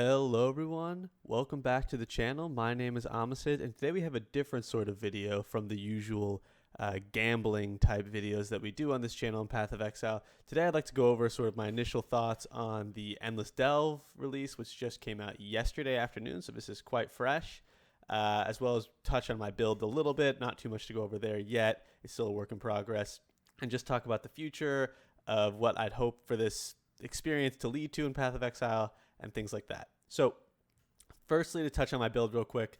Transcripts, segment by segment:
Hello everyone, welcome back to the channel. My name is Amasid, and today we have a different sort of video from the usual gambling type videos that we do on this channel in Path of Exile. Today I'd like to go over sort of my initial thoughts on the Endless Delve release, which just came out yesterday afternoon, so this is quite fresh, as well as touch on my build a little bit. Not too much to go over there yet, it's still a work in progress, and just talk about the future of what I'd hope for this experience to lead to in Path of Exile and things like that. So firstly, to touch on my build real quick,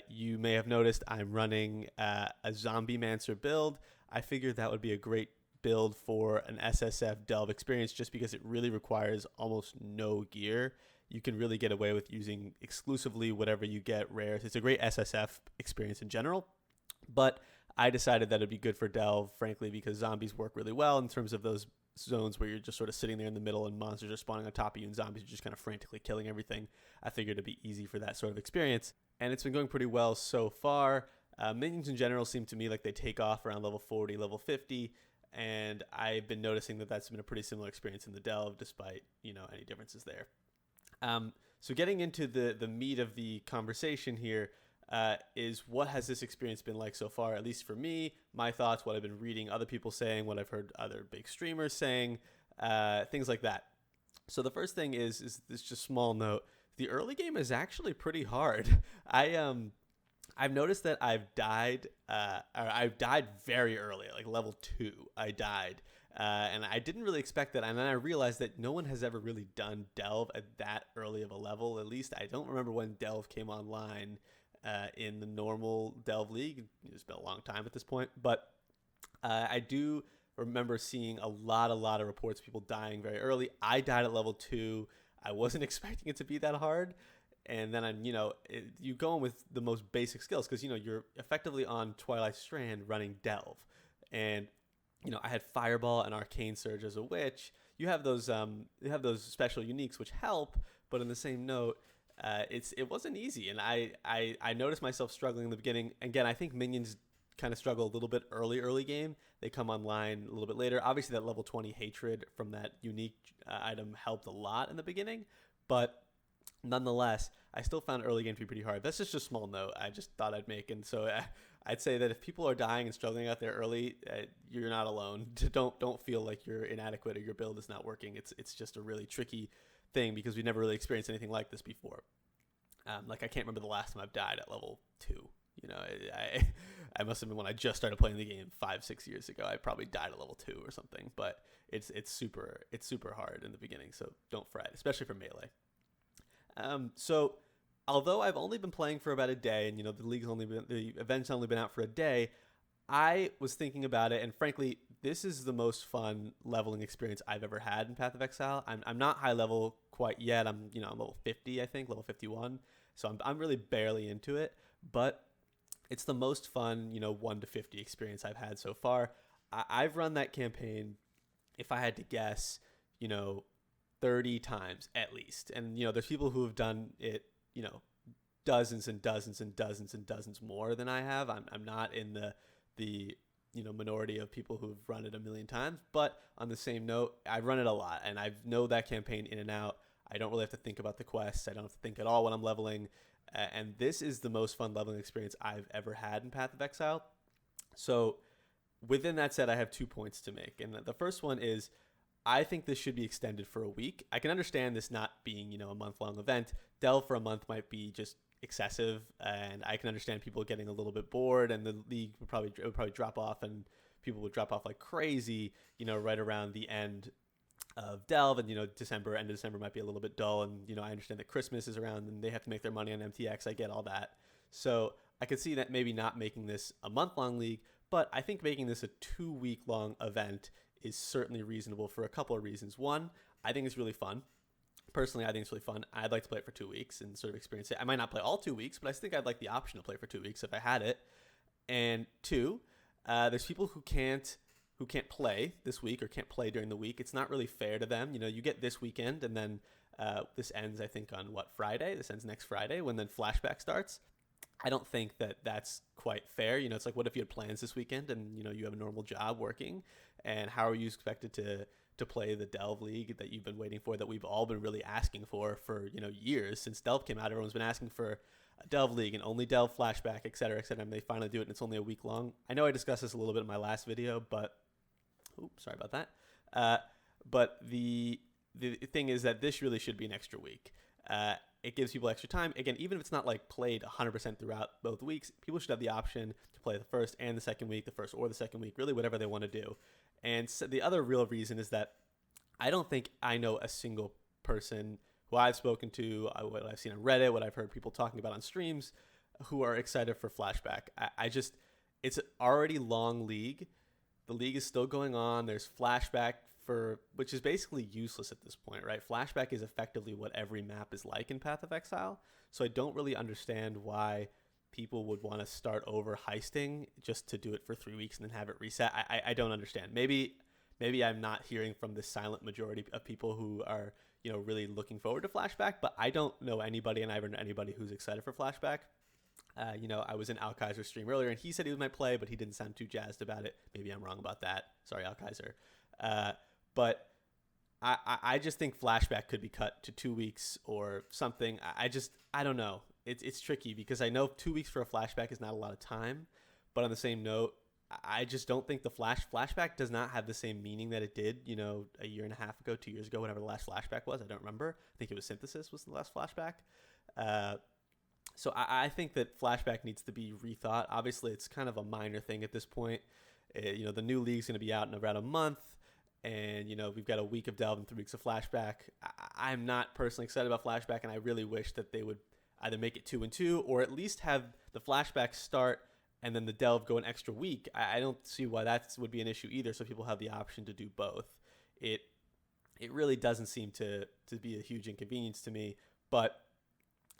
you may have noticed I'm running a Zombie Mancer build. I figured that would be a great build for an SSF Delve experience just because it really requires almost no gear. You can really get away with using exclusively whatever you get rares. It's a great SSF experience in general, but I decided that it'd be good for Delve, frankly, because zombies work really well in terms of those zones where you're just sort of sitting there in the middle and monsters are spawning on top of you and zombies are just kind of frantically killing everything. I figured it'd be easy for that sort of experience, and it's been going pretty well so far. Minions in general seem to me like they take off around level 40, level 50, and I've been noticing that that's been a pretty similar experience in the Delve, despite any differences there. So getting into the meat of the conversation here, is what has this experience been like so far, at least for me, my thoughts, what I've been reading other people saying, what I've heard other big streamers saying, things like that. So the first thing is this just small note. The early game is actually pretty hard. I've noticed that I've died very early, like level 2. I died. And I didn't really expect that. And then I realized that no one has ever really done Delve at that early of a level. At least I don't remember when Delve came online in the normal Delve League. It's been a long time at this point, but I do remember seeing a lot of reports of people dying very early. I died at level 2. I wasn't expecting it to be that hard, and then you go in with the most basic skills because you're effectively on Twilight Strand running Delve, and I had Fireball and Arcane Surge as a witch. You have those special uniques which help, but in the same note, it wasn't easy, and I noticed myself struggling in the beginning. Again, I think minions kind of struggle a little bit early game. They come online a little bit later. Obviously, that level 20 hatred from that unique item helped a lot in the beginning, but nonetheless, I still found early game to be pretty hard. That's just a small note I just thought I'd make, and so I'd say that if people are dying and struggling out there early, you're not alone. Don't feel like you're inadequate or your build is not working. It's just a really tricky thing because we never really experienced anything like this before. Like I can't remember the last time I've died at level 2. I must have been when I just started playing the game 5-6 years ago. I probably died at level 2 or something. But it's super hard in the beginning, so don't fret, especially for melee. So although I've only been playing for about a day, and the event's only been out for a day, I was thinking about it, and frankly, this is the most fun leveling experience I've ever had in Path of Exile. I'm not high level quite yet. I'm level 50, I think, level 51. So I'm really barely into it, but it's the most fun 1 to 50 experience I've had so far. I've run that campaign, if I had to guess, 30 times at least. And there's people who have done it, dozens and dozens and dozens and dozens more than I have. I'm not in the minority of people who've run it a million times, but on the same note, I've run it a lot and I know that campaign in and out. I don't really have to think about the quests. I don't have to think at all when I'm leveling, and this is the most fun leveling experience I've ever had in Path of Exile. So within that said, I have 2 points to make, and the first one is I think this should be extended for a week. I can understand this not being a month-long event. Delve for a month might be just excessive, and I can understand people getting a little bit bored, and the league would probably drop off, and people would drop off like crazy, right around the end of Delve, and end of December might be a little bit dull, and I understand that Christmas is around and they have to make their money on MTX. I get all that, so I could see that maybe not making this a month-long league, but I think making this a 2-week-long event is certainly reasonable for a couple of reasons. One, I think it's really fun. Personally, I think it's really fun. I'd like to play it for 2 weeks and sort of experience it. I might not play all 2 weeks, but I think I'd like the option to play for 2 weeks if I had it. And two, there's people who can't play this week or can't play during the week. It's not really fair to them. You get this weekend, and then this ends, I think, on Friday? This ends next Friday when then Flashback starts. I don't think that that's quite fair. It's like, what if you had plans this weekend and, you have a normal job working, and how are you expected to to play the Delve League that you've been waiting for, that we've all been really asking for years. Since Delve came out, everyone's been asking for a Delve League and only Delve Flashback, et cetera, et cetera. And they finally do it, and it's only a week long. I know I discussed this a little bit in my last video, but sorry about that. But the thing is that this really should be an extra week. It gives people extra time. Again, even if it's not like played 100% throughout both weeks, people should have the option to play the first and the second week, the first or the second week, really whatever they want to do. And so the other real reason is that I don't think I know a single person who I've spoken to, what I've seen on Reddit, what I've heard people talking about on streams, who are excited for Flashback. It's an already long league. The league is still going on. There's Flashback, which is basically useless at this point, right? Flashback is effectively what every map is like in Path of Exile. So I don't really understand why people would want to start over heisting just to do it for 3 weeks and then have it reset. I don't understand. Maybe I'm not hearing from the silent majority of people who are, really looking forward to Flashback, but I don't know anybody, and I haven't know anybody who's excited for Flashback. I was in Al Kaiser's stream earlier, and he said he might play, but he didn't sound too jazzed about it. Maybe I'm wrong about that. Sorry, Al Kaiser. But I just think Flashback could be cut to 2 weeks or something. I don't know. It's tricky because I know 2 weeks for a Flashback is not a lot of time. But on the same note, I just don't think the Flashback does not have the same meaning that it did, a year and a half ago, 2 years ago, whenever the last Flashback was. I don't remember. I think it was Synthesis was the last Flashback. So I think that Flashback needs to be rethought. Obviously, it's kind of a minor thing at this point. The new league's going to be out in around a month. And, we've got a week of Delve and 3 weeks of Flashback. I'm not personally excited about Flashback, and I really wish that they would either make it 2 and 2 or at least have the Flashback start and then the Delve go an extra week. I don't see why that would be an issue either, so people have the option to do both. It really doesn't seem to be a huge inconvenience to me, but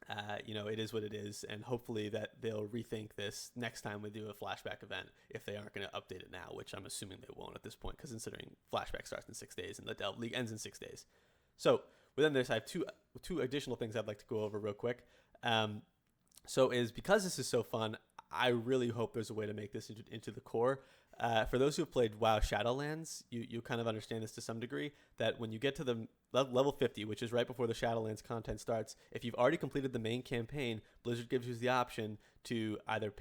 it is what it is, and hopefully that they'll rethink this next time we do a Flashback event if they aren't going to update it now, which I'm assuming they won't at this point, because considering Flashback starts in 6 days and the Delve League ends in 6 days. So within this, I have two additional things I'd like to go over real quick. Because this is so fun, I really hope there's a way to make this into the core. For those who have played WoW Shadowlands, you kind of understand this to some degree, that when you get to the level 50, which is right before the Shadowlands content starts, if you've already completed the main campaign, Blizzard gives you the option to either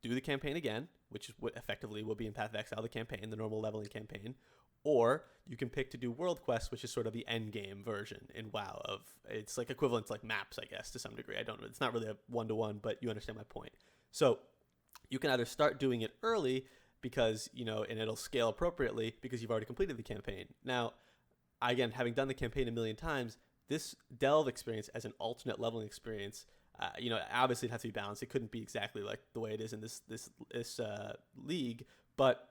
do the campaign again, which is what effectively will be in Path of Exile, the campaign, the normal leveling campaign, or you can pick to do World Quest, which is sort of the end game version in WoW it's like equivalent to like maps, I guess, to some degree. I don't know. It's not really a one-to-one, but you understand my point. So you can either start doing it early because, and it'll scale appropriately because you've already completed the campaign. Now, again, having done the campaign a million times, this Delve experience as an alternate leveling experience, obviously it has to be balanced. It couldn't be exactly like the way it is in this league, but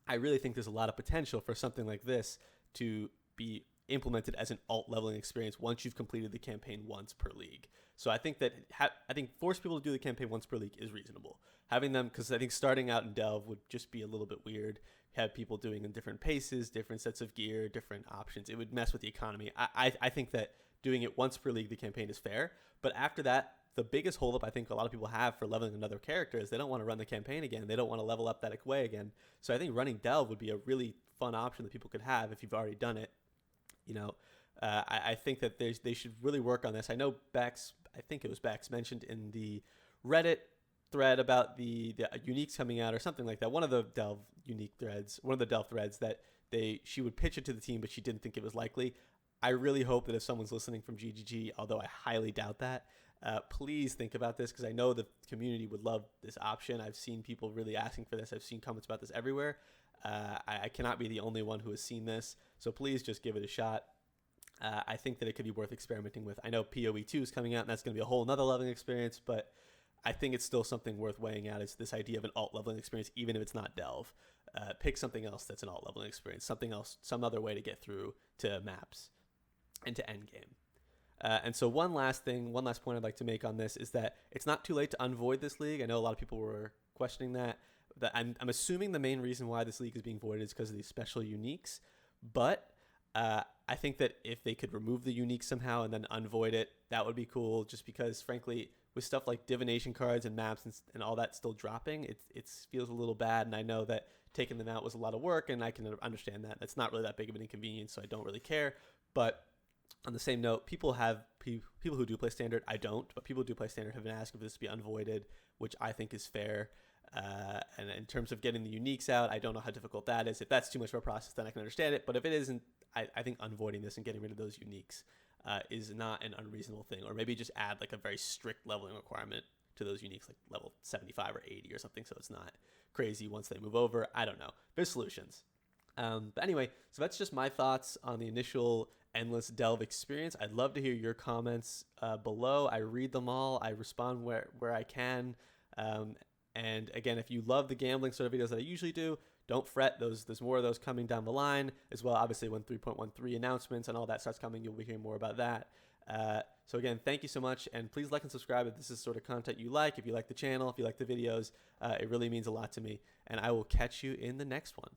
I really think there's a lot of potential for something like this to be implemented as an alt leveling experience once you've completed the campaign once per league. So I think that force people to do the campaign once per league is reasonable. Having them, because I think starting out in Delve would just be a little bit weird. Have people doing in different paces, different sets of gear, different options. It would mess with the economy. I think that doing it once per league, the campaign, is fair. But after that, the biggest holdup I think a lot of people have for leveling another character is they don't want to run the campaign again. They don't want to level up that way again. So I think running Delve would be a really fun option that people could have if you've already done it. I think that they should really work on this. I know Bex, I think it was Bex, mentioned in the Reddit thread about the uniques coming out or something like that. One of the Delve threads that she would pitch it to the team, but she didn't think it was likely. I really hope that if someone's listening from GGG, although I highly doubt that, please think about this, because I know the community would love this option. I've seen people really asking for this. I've seen comments about this everywhere. I cannot be the only one who has seen this, so please just give it a shot. I think that it could be worth experimenting with. I know PoE2 is coming out, and that's going to be a whole nother leveling experience, but I think it's still something worth weighing out, is this idea of an alt leveling experience, even if it's not Delve. Pick something else that's an alt leveling experience, something else, some other way to get through to maps and to endgame. And so one last point I'd like to make on this is that it's not too late to unvoid this league. I know a lot of people were questioning that. I'm assuming the main reason why this league is being voided is because of these special uniques, but I think that if they could remove the unique somehow and then unvoid it, that would be cool, just because, frankly, with stuff like divination cards and maps and all that still dropping, it feels a little bad. And I know that taking them out was a lot of work, and I can understand that. It's not really that big of an inconvenience, so I don't really care. But on the same note, people who do play standard, I don't, but people who do play standard have been asking for this to be unvoided, which I think is fair. And in terms of getting the uniques out, I don't know how difficult that is. If that's too much of a process, then I can understand it. But if it isn't, I think unvoiding this and getting rid of those uniques is not an unreasonable thing. Or maybe just add like a very strict leveling requirement to those uniques, like level 75 or 80 or something, so it's not crazy once they move over. I don't know. There's solutions. But anyway, so that's just my thoughts on the initial Endless Delve experience. I'd love to hear your comments below. I read them all. I respond where I can. And again, if you love the gambling sort of videos that I usually do, don't fret. There's more of those coming down the line as well. Obviously, when 3.13 announcements and all that starts coming, you'll be hearing more about that. So again, thank you so much, and please like and subscribe if this is sort of content you like. If you like the channel, if you like the videos, it really means a lot to me. And I will catch you in the next one.